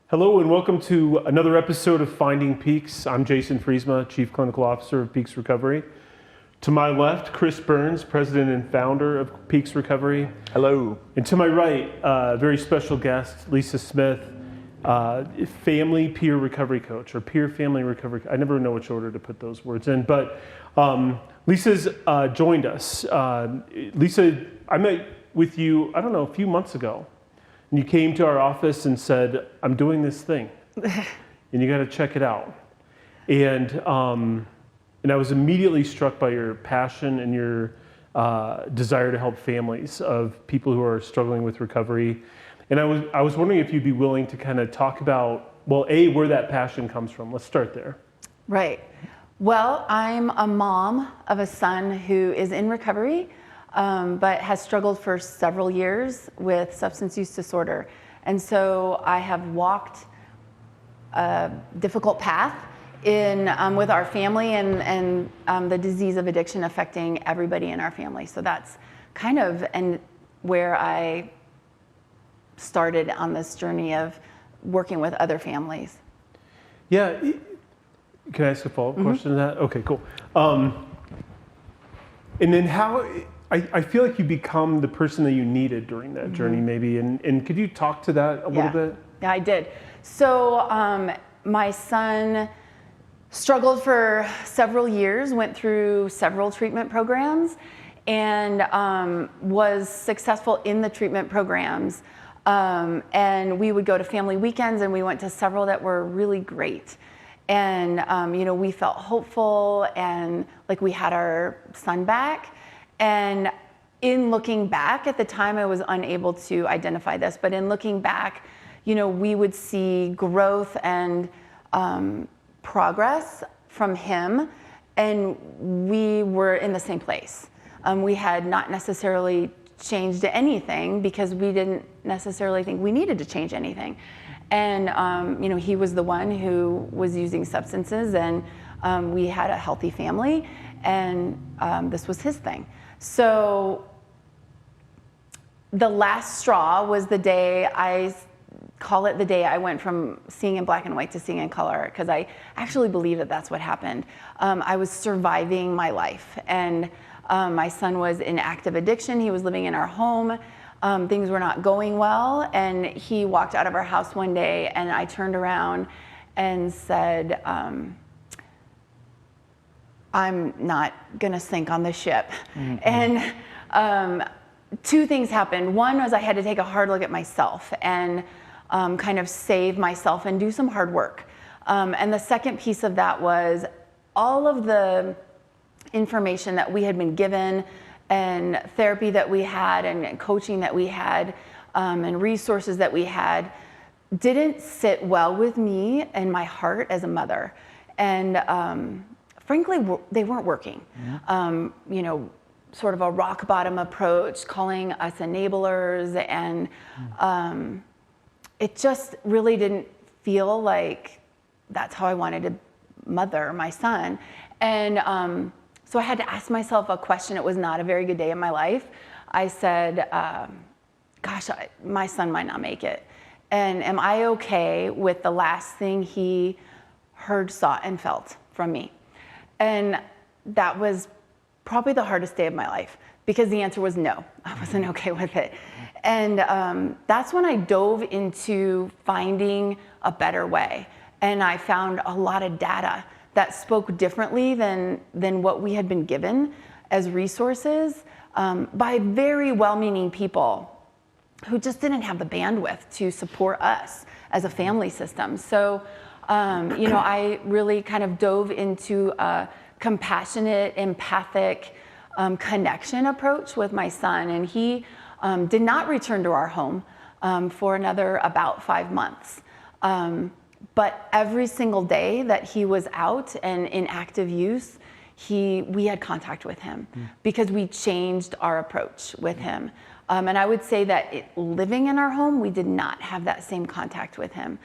Hello and welcome to another episode of Finding Peaks. I'm Jason Friesma, Chief Clinical Officer of Peaks Recovery. To my left, Chris Burns, President and Founder of Peaks Recovery. Hello. And to my right, very special guest, Lisa Smith, Family Peer Recovery Coach, or Peer Family Recovery. I never know which order to put those words in, but Lisa's joined us. Lisa, I met with you, I don't know, a few months ago. And you came to our office and said, I'm doing this thing, and you got to check it out. And I was immediately struck by your passion and your desire to help families of people who are struggling with recovery. And I was wondering if you'd be willing to kind of talk about, well, A, where that passion comes from. Let's start there. Right. Well, I'm a mom of a son who is in recovery, but has struggled for several years with substance use disorder. And so I have walked a difficult path with our family and the disease of addiction affecting everybody in our family. So that's kind of where I started on this journey of working with other families. Yeah. Can I ask a follow-up question to that? Okay, cool. And then how... I feel like you become the person that you needed during that journey, maybe. And could you talk to that a little bit? Yeah, I did. So my son struggled for several years, went through several treatment programs, and was successful in the treatment programs. And we would go to family weekends, and we went to several that were really great. And we felt hopeful and like we had our son back. And in looking back, at the time I was unable to identify this, but in looking back, we would see growth and progress from him, and we were in the same place. We had not necessarily changed anything because we didn't necessarily think we needed to change anything. And he was the one who was using substances, and we had a healthy family, and this was his thing. So the last straw was the day, I call it the day I went from seeing in black and white to seeing in color, because I actually believe that that's what happened. I was surviving my life, and my son was in active addiction. He was living in our home. Things were not going well, and he walked out of our house one day, and I turned around and said, I'm not gonna sink on this ship. Mm-hmm. And two things happened. One was I had to take a hard look at myself and kind of save myself and do some hard work. And the second piece of that was all of the information that we had been given and therapy that we had and coaching that we had and resources that we had didn't sit well with me and my heart as a mother. And frankly, they weren't working. Yeah. Sort of a rock bottom approach, calling us enablers, and it just really didn't feel like that's how I wanted to mother my son. And so I had to ask myself a question. It was not a very good day in my life. I said, gosh, my son might not make it. And am I okay with the last thing he heard, saw, and felt from me? And that was probably the hardest day of my life, because the answer was no, I wasn't okay with it. And that's when I dove into finding a better way. And I found a lot of data that spoke differently than what we had been given as resources by very well-meaning people who just didn't have the bandwidth to support us as a family system. So I really kind of dove into a compassionate, empathic connection approach with my son. And he did not return to our home for another about 5 months. But every single day that he was out and in active use, we had contact with him because we changed our approach with him. And I would say that living in our home, we did not have that same contact with him.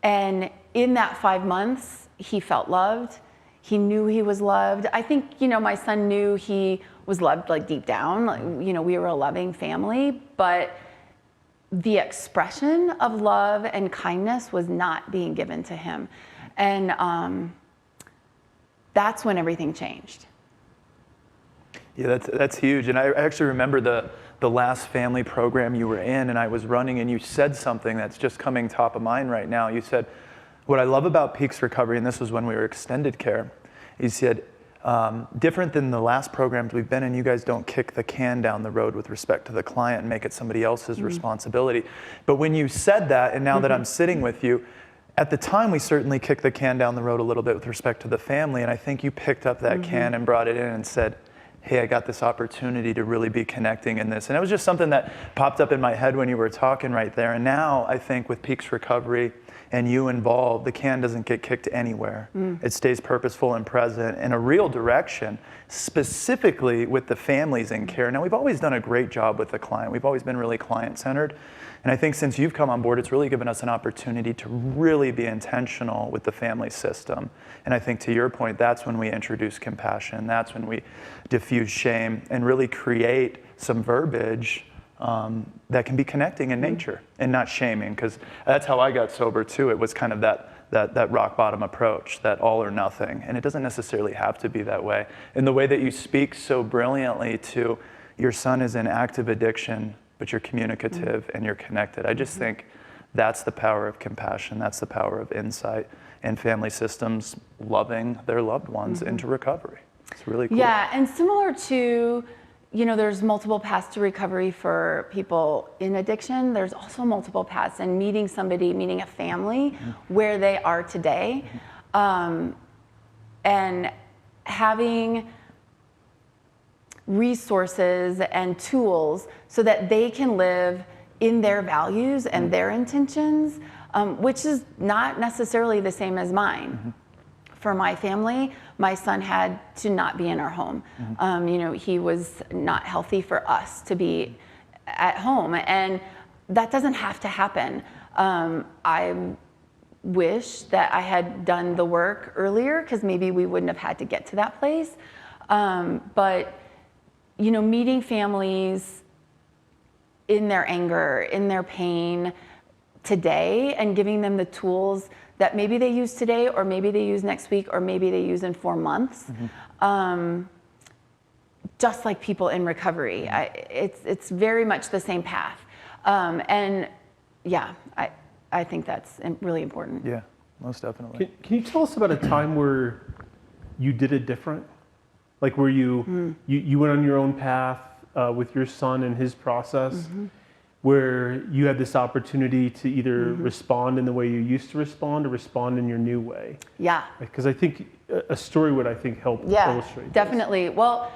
And in that 5 months, he felt loved. He knew he was loved. I think, my son knew he was loved, like deep down. Like, we were a loving family, but the expression of love and kindness was not being given to him. And that's when everything changed. Yeah, that's huge. And I actually remember the last family program you were in and I was running, and you said something that's just coming top of mind right now. You said, what I love about Peaks Recovery, and this was when we were extended care, you said, different than the last programs we've been in, you guys don't kick the can down the road with respect to the client and make it somebody else's responsibility. But when you said that, and now that I'm sitting with you, at the time we certainly kicked the can down the road a little bit with respect to the family, and I think you picked up that can and brought it in and said, hey, I got this opportunity to really be connecting in this. And it was just something that popped up in my head when you were talking right there. And now I think with Peaks Recovery and you involved, the can doesn't get kicked anywhere. It stays purposeful and present in a real direction, specifically with the families in care. Now, we've always done a great job with the client. We've always been really client-centered. And I think since you've come on board, it's really given us an opportunity to really be intentional with the family system. And I think to your point, that's when we introduce compassion. That's when we diffuse shame and really create some verbiage that can be connecting in nature and not shaming, because that's how I got sober too. It was kind of that rock bottom approach, that all or nothing. And it doesn't necessarily have to be that way. And the way that you speak so brilliantly to your son is in active addiction, but you're communicative and you're connected. I just think that's the power of compassion. That's the power of insight and family systems loving their loved ones into recovery. It's really cool. Yeah, and similar to, there's multiple paths to recovery for people in addiction. There's also multiple paths, and meeting a family where they are today, and having resources and tools so that they can live in their values and their intentions, which is not necessarily the same as mine. For my family, my son had to not be in our home. He was not healthy for us to be at home, and that doesn't have to happen. I wish that I had done the work earlier, because maybe we wouldn't have had to get to that place. But meeting families in their anger, in their pain today, and giving them the tools that maybe they use today, or maybe they use next week, or maybe they use in 4 months. Just like people in recovery. It's very much the same path. And yeah, I think that's really important. Yeah, most definitely. Can you tell us about a time where you did it different? Like where you went on your own path with your son and his process, where you had this opportunity to either respond in the way you used to respond or respond in your new way? Yeah. Because I think a story would, help illustrate this. Definitely. Well,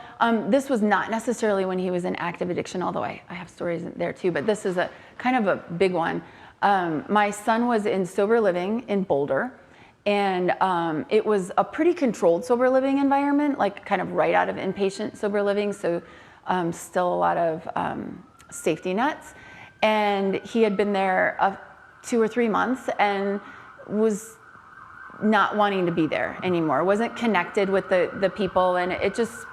this was not necessarily when he was in active addiction, although I have stories there too, but this is a kind of a big one. My son was in sober living in Boulder. And it was a pretty controlled sober living environment, like kind of right out of inpatient sober living. So still a lot of safety nets. And he had been there 2 or 3 months and was not wanting to be there anymore. Wasn't connected with the people. And it just,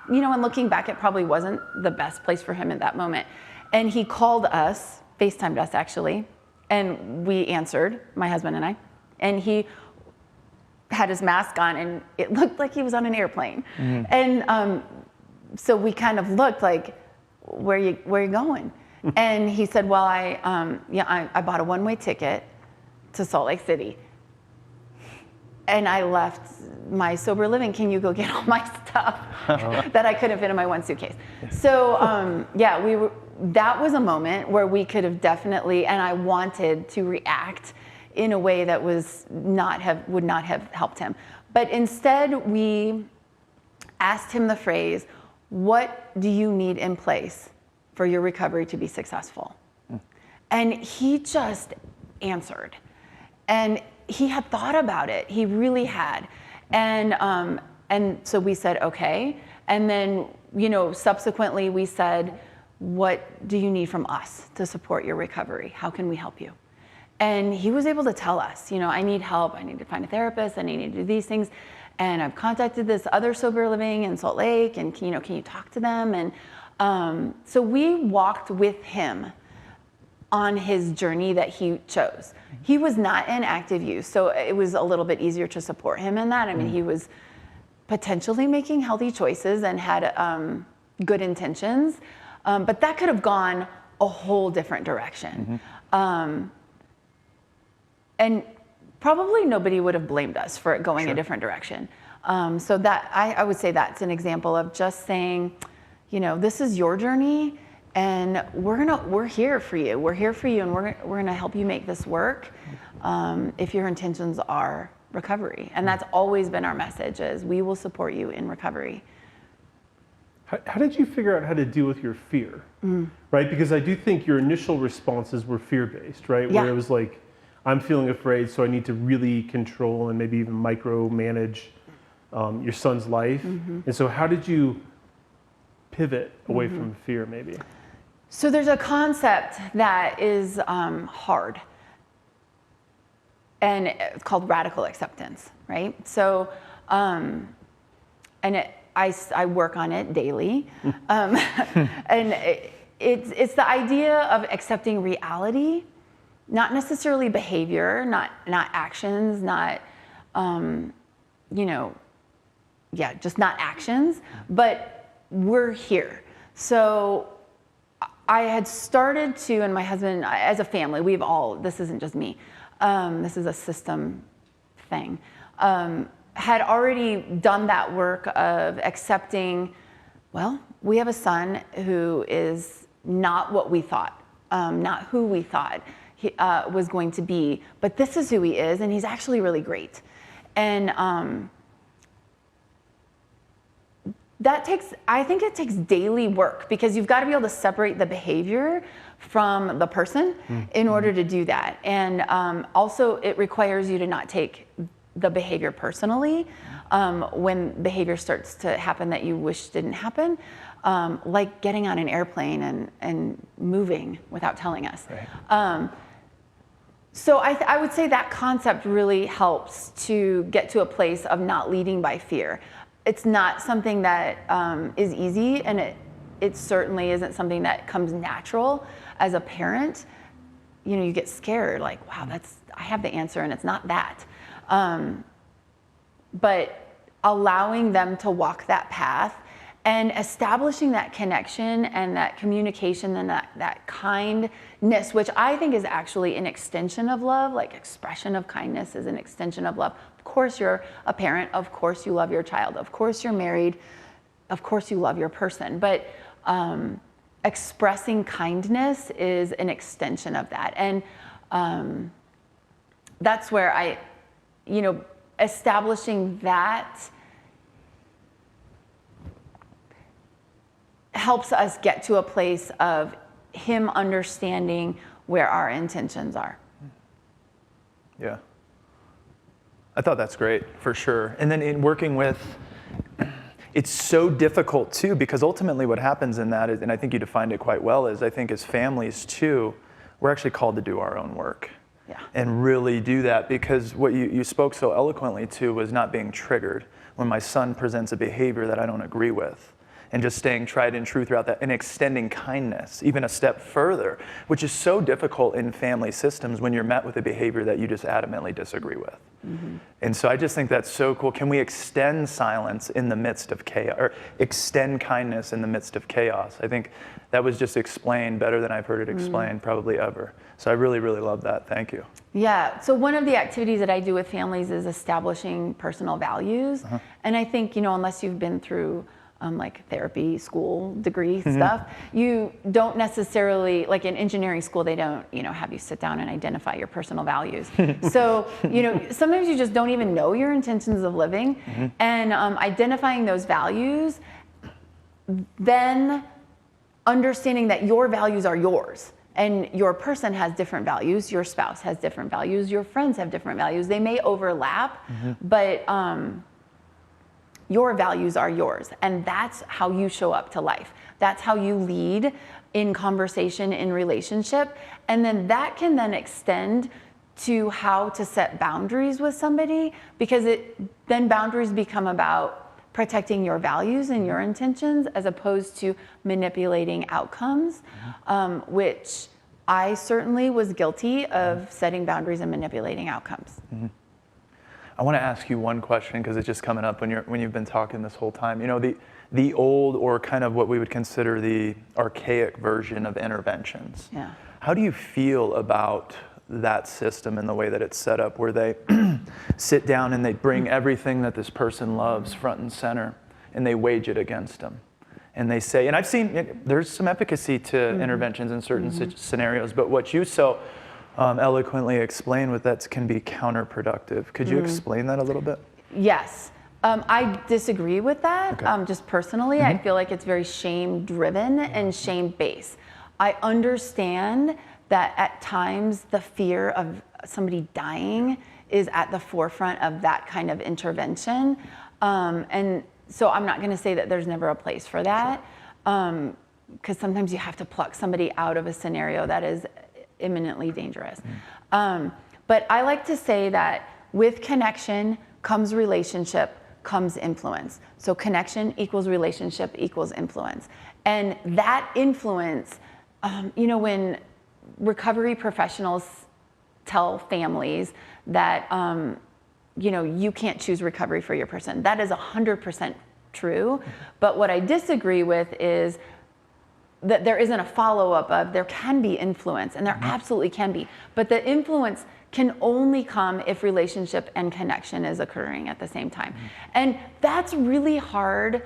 and looking back, it probably wasn't the best place for him at that moment. And he called us, FaceTimed us actually. And we answered, my husband and I. And he had his mask on, and it looked like he was on an airplane. And so we kind of looked like, where are you going? And he said, well, I bought a one-way ticket to Salt Lake City. And I left my sober living. Can you go get all my stuff that I couldn't fit in my one suitcase? So that was a moment where we could have definitely, and I wanted to react in a way that would not have helped him. But instead, we asked him the phrase, what do you need in place for your recovery to be successful? And he just answered. And he had thought about it. He really had. And so we said, okay. And then, subsequently we said, what do you need from us to support your recovery? How can we help you? And he was able to tell us, I need help, I need to find a therapist, and I need to do these things. And I've contacted this other sober living in Salt Lake, and can you talk to them? And so we walked with him on his journey that he chose. He was not in active use, so it was a little bit easier to support him in that. I mean, he was potentially making healthy choices and had good intentions, but that could have gone a whole different direction. And probably nobody would have blamed us for it going a different direction. So that I would say that's an example of just saying, you know, this is your journey, and we're here for you. We're here for you, and we're gonna help you make this work if your intentions are recovery. And that's always been our message: is we will support you in recovery. How did you figure out how to deal with your fear? Right, because I do think your initial responses were fear-based, right? Yeah. Where it was like, I'm feeling afraid, so I need to really control and maybe even micromanage your son's life. And so how did you pivot away from fear, maybe? So there's a concept that is hard, and it's called radical acceptance, right? So, and I work on it daily, and it's the idea of accepting reality, not necessarily behavior, not actions, not just not actions, but we're here. So I had started to, and my husband, as a family, this isn't just me, this is a system thing, had already done that work of accepting, well, we have a son who is not what we thought, not who we thought he was going to be, but this is who he is, and he's actually really great. And I think it takes daily work, because you've got to be able to separate the behavior from the person in order to do that. And also it requires you to not take the behavior personally when behavior starts to happen that you wish didn't happen, like getting on an airplane and moving without telling us. Right. So I would say that concept really helps to get to a place of not leading by fear. It's not something that is easy, and it certainly isn't something that comes natural as a parent. You know, you get scared, like, wow, I have the answer, and it's not that. But allowing them to walk that path and establishing that connection and that communication and that kindness, which I think is actually an extension of love, like expression of kindness is an extension of love. Of course you're a parent, of course you love your child, of course you're married, of course you love your person, but expressing kindness is an extension of that. And that's where establishing that helps us get to a place of him understanding where our intentions are. Yeah. I thought that's great, for sure. And then in working with, it's so difficult too, because ultimately what happens in that is, and I think you defined it quite well, is I think as families too, we're actually called to do our own work. Yeah. And really do that, because what you spoke so eloquently to was not being triggered when my son presents a behavior that I don't agree with, and just staying tried and true throughout that, and extending kindness even a step further, which is so difficult in family systems when you're met with a behavior that you just adamantly disagree with. And so I just think that's so cool. Can we extend silence in the midst of chaos, or extend kindness in the midst of chaos? I think that was just explained better than I've heard it explained probably ever. So I really, really love that. Thank you. Yeah, so one of the activities that I do with families is establishing personal values. And I think, unless you've been through like therapy, school, degree stuff, you don't necessarily, like in engineering school, they don't, have you sit down and identify your personal values. So, sometimes you just don't even know your intentions of living, and identifying those values, then understanding that your values are yours. And your person has different values, your spouse has different values, your friends have different values. They may overlap, but your values are yours, and that's how you show up to life. That's how you lead in conversation, in relationship, and then that can then extend to how to set boundaries with somebody, because then boundaries become about protecting your values and your intentions as opposed to manipulating outcomes, which I certainly was guilty of setting boundaries and manipulating outcomes. I want to ask you one question because it's just coming up when you've been talking this whole time. You know, the old, or kind of what we would consider the archaic version of interventions. Yeah. How do you feel about that system and the way that it's set up, where they sit down and they bring everything that this person loves front and center, and they wage it against them? And they say, and I've seen there's some efficacy to interventions in certain scenarios, but what you so eloquently explain with that can be counterproductive. Could you explain that a little bit? Yes. I disagree with that. Okay. Just personally, I feel like it's very shame-driven and shame-based. I understand that at times the fear of somebody dying is at the forefront of that kind of intervention. And so I'm not going to say that there's never a place for that, because sometimes you have to pluck somebody out of a scenario that is imminently dangerous. But I like to say that with connection comes relationship, comes influence. So connection equals relationship equals influence. And that influence, when recovery professionals tell families that, you can't choose recovery for your person, that is 100% true. But what I disagree with is that there isn't a follow-up of, there can be influence, and there absolutely can be, but the influence can only come if relationship and connection is occurring at the same time. And that's really hard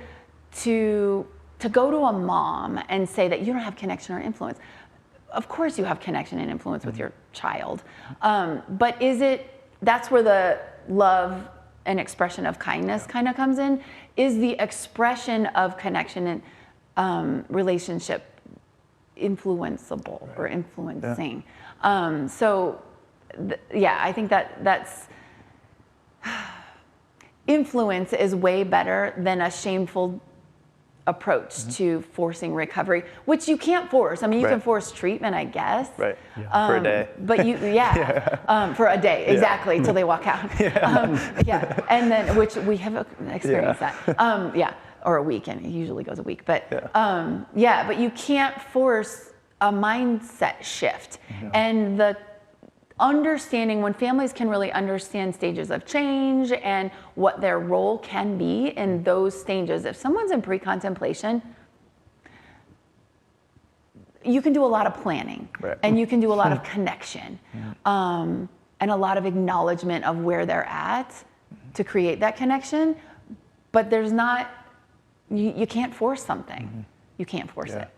to go to a mom and say that you don't have connection or influence. Of course you have connection and influence with your child, but that's where the love and expression of kindness kind of comes in, is the expression of connection and relationship influenceable or influencing. I think that's influence is way better than a shameful approach to forcing recovery, which you can't force. I mean, you can force treatment, I guess. Right. For a day. But for a day, exactly, till they walk out. And then, which we have experienced that. Or a week, and it usually goes a week. But but you can't force a mindset shift. And the understanding, when families can really understand stages of change and what their role can be in those stages. If someone's in pre-contemplation, you can do a lot of planning, and you can do a lot of connection, and a lot of acknowledgement of where they're at to create that connection. But there's not, you can't force something. You can't force it.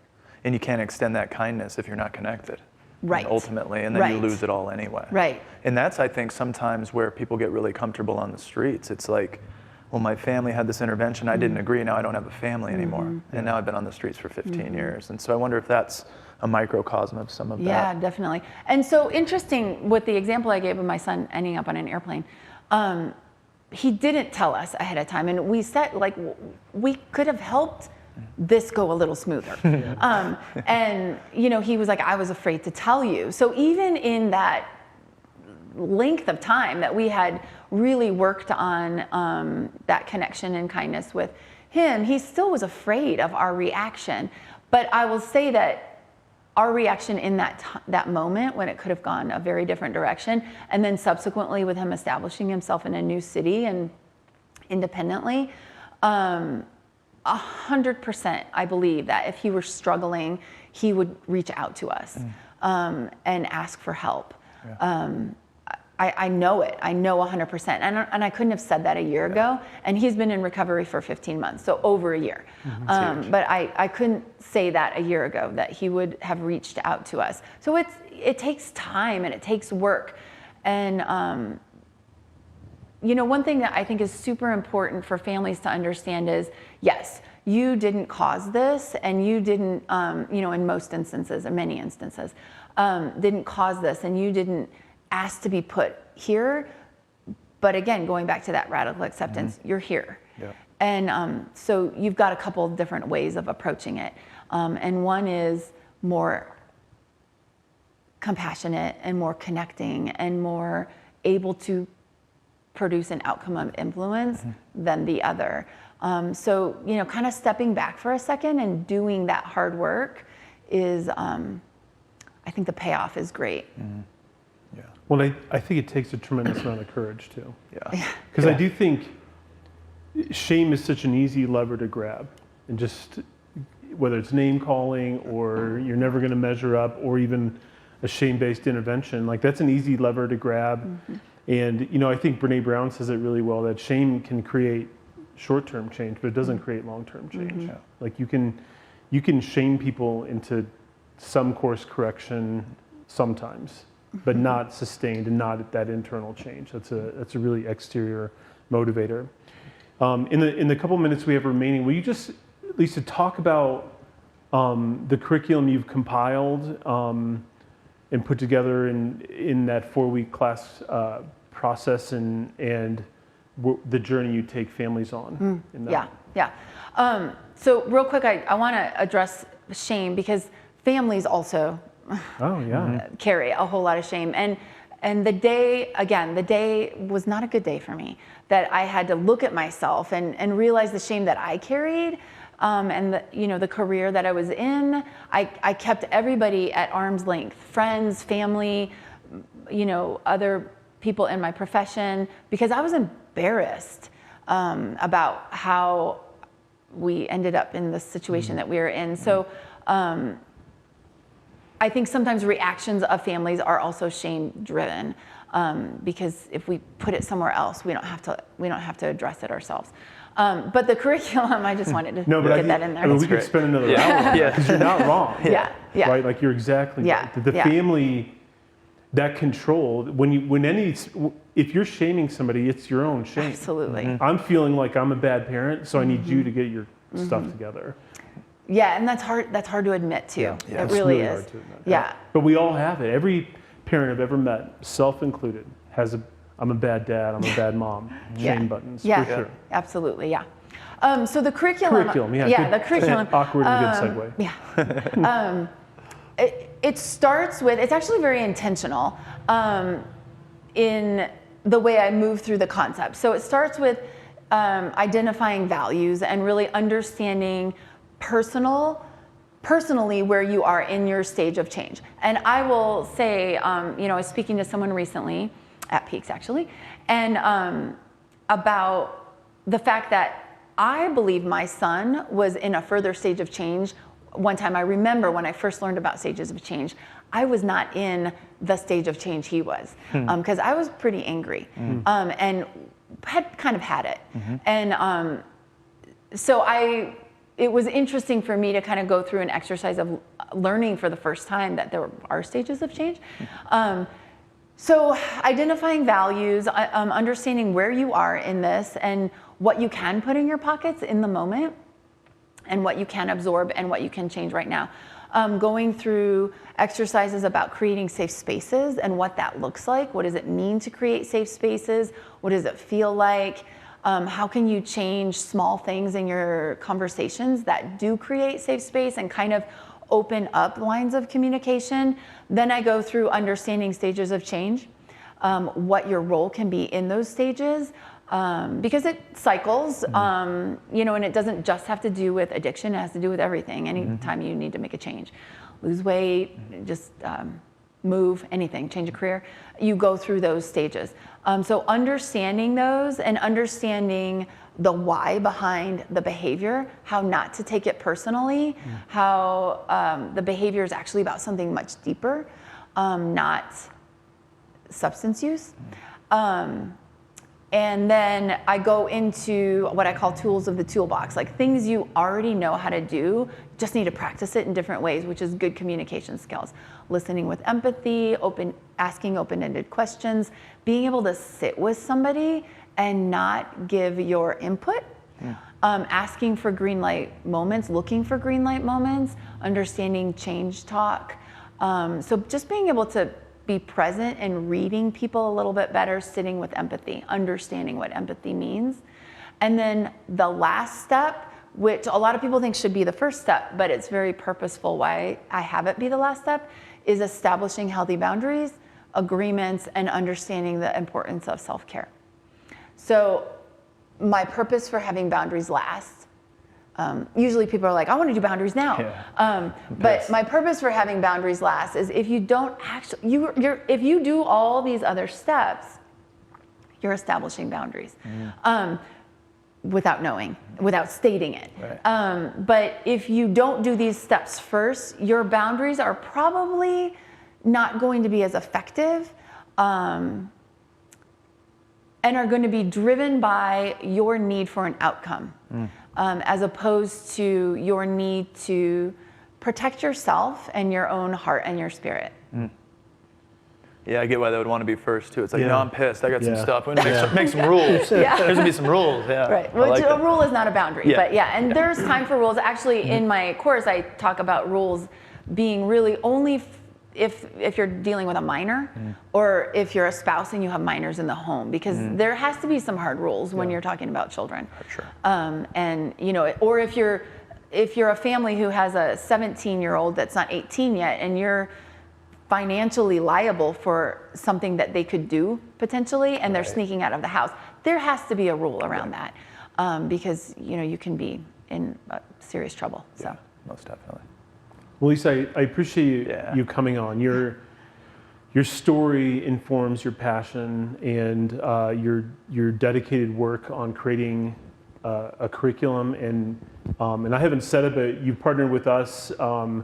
And you can't extend that kindness if you're not connected. Right. Ultimately, and then you lose it all anyway. Right. And that's, I think, sometimes where people get really comfortable on the streets. It's like, well, my family had this intervention, I didn't agree, now I don't have a family anymore. And now I've been on the streets for 15 years. And so I wonder if that's a microcosm of some of that. Yeah, definitely. And so interesting with the example I gave of my son ending up on an airplane. He didn't tell us ahead of time, and we said, we could have helped this go a little smoother. And he was like, I was afraid to tell you. So even in that length of time that we had really worked on that connection and kindness with him, he still was afraid of our reaction. But I will say that our reaction in that moment, when it could have gone a very different direction, and then subsequently with him establishing himself in a new city and independently, 100%, I believe that if he were struggling, he would reach out to us and ask for help. I know it. I know 100%. And I couldn't have said that a year ago. And he's been in recovery for 15 months, so over a year. But I couldn't say that a year ago, that he would have reached out to us. So it takes time and it takes work. And one thing that I think is super important for families to understand is, yes, you didn't cause this, and you didn't, in most instances, in many instances, didn't cause this, and you didn't ask to be put here. But again, going back to that radical acceptance, you're here. Yeah. And so you've got a couple of different ways of approaching it. And one is more compassionate and more connecting and more able to produce an outcome of influence than the other. So, kind of stepping back for a second and doing that hard work is, I think the payoff is great. Yeah. Well, I think it takes a tremendous amount of courage too. Yeah. Because I do think shame is such an easy lever to grab, and just whether it's name calling or you're never going to measure up, or even a shame-based intervention, like that's an easy lever to grab. And you know, I think Brene Brown says it really well, that shame can create short-term change, but it doesn't create long-term change. Like you can shame people into some course correction sometimes, but not sustained and not that internal change. That's a really exterior motivator. In the couple minutes we have remaining, will you just, Lisa, talk about the curriculum you've compiled and put together in that 4-week class process, and the journey you take families on? In that? Yeah. So real quick, I want to address shame, because families also carry a whole lot of shame. And the day was not a good day for me, that I had to look at myself and realize the shame that I carried, and the career that I was in. I kept everybody at arm's length, friends, family, other people in my profession, because I was embarrassed about how we ended up in the situation that we were in. So I think sometimes reactions of families are also shame driven, because if we put it somewhere else, we don't have to address it ourselves. But the curriculum, I just wanted to get that in there. I mean, we could spend another hour, because you're not wrong. Yeah. Right, like you're exactly right. The family, that control, if you're shaming somebody, it's your own shame. Absolutely. I'm feeling like I'm a bad parent, so I need you to get your stuff together. Yeah, and that's hard to admit too. Yeah. It really is. Hard to admit. Yeah. But we all have it. Every parent I've ever met, self included, has I'm a bad dad, I'm a bad mom, shame buttons. Yeah, for sure. Absolutely, yeah. So the curriculum. The curriculum. Awkward and good segue. Yeah. It starts with, it's actually very intentional in the way I move through the concept. So it starts with identifying values and really understanding personally where you are in your stage of change. And I will say, I was speaking to someone recently, at Peaks actually, and about the fact that I believe my son was in a further stage of change. One time I remember when I first learned about stages of change, I was not in the stage of change he was, because I was pretty angry and had kind of had it. And so it was interesting for me to kind of go through an exercise of learning for the first time that there are stages of change. So identifying values, understanding where you are in this and what you can put in your pockets in the moment and what you can absorb and what you can change right now. Going through exercises about creating safe spaces and what that looks like. What does it mean to create safe spaces? What does it feel like? How can you change small things in your conversations that do create safe space and kind of open up lines of communication? Then I go through understanding stages of change, what your role can be in those stages, because it cycles, and it doesn't just have to do with addiction, it has to do with everything. Anytime you need to make a change, lose weight, just move, anything, change a career, you go through those stages. So understanding those and understanding the why behind the behavior, how not to take it personally, how the behavior is actually about something much deeper, not substance use. And then I go into what I call tools of the toolbox, like things you already know how to do, just need to practice it in different ways, which is good communication skills. Listening with empathy, asking open-ended questions, being able to sit with somebody and not give your input, asking for green light moments, looking for green light moments, understanding change talk. So just being able to be present and reading people a little bit better, sitting with empathy, understanding what empathy means. And then the last step, which a lot of people think should be the first step, but it's very purposeful why I have it be the last step, is establishing healthy boundaries, agreements, and understanding the importance of self-care. So my purpose for having boundaries last usually people are like, I want to do boundaries now. Yeah. But my purpose for having boundaries last is if you don't actually, if you do all these other steps, you're establishing boundaries without knowing, without stating it. Right. But if you don't do these steps first, your boundaries are probably not going to be as effective and are going to be driven by your need for an outcome. As opposed to your need to protect yourself and your own heart and your spirit. Yeah, I get why they would want to be first too. It's like, Yeah. no, I'm pissed. I got some Yeah. stuff. We're gonna make some rules. Yeah. There's gonna be some rules. Yeah. Right. I Which like a that. rule is not a boundary. Yeah. But yeah, and there's time for rules. Actually, in my course, I talk about rules being really only if you're dealing with a minor or if you're a spouse and you have minors in the home, because there has to be some hard rules when you're talking about children. For sure. And or if you're a family who has a 17-year-old that's not 18 yet, and you're financially liable for something that they could do potentially, and they're sneaking out of the house, there has to be a rule around that, because you can be in serious trouble. So. Yeah, most definitely. Well, Lisa, I appreciate Yeah. you coming on. Your story informs your passion and your dedicated work on creating a curriculum. And I haven't said it, but you've partnered with us to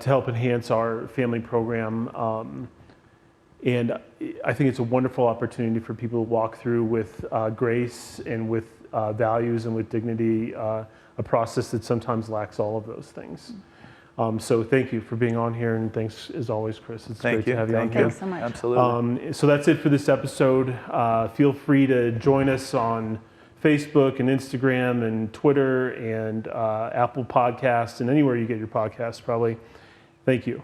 help enhance our family program. And I think it's a wonderful opportunity for people to walk through with grace and with values and with dignity, a process that sometimes lacks all of those things. So thank you for being on here, and thanks as always, Chris. It's great to have you on here. Thanks so much. Absolutely. So that's it for this episode. Feel free to join us on Facebook and Instagram and Twitter and Apple Podcasts and anywhere you get your podcasts probably. Thank you.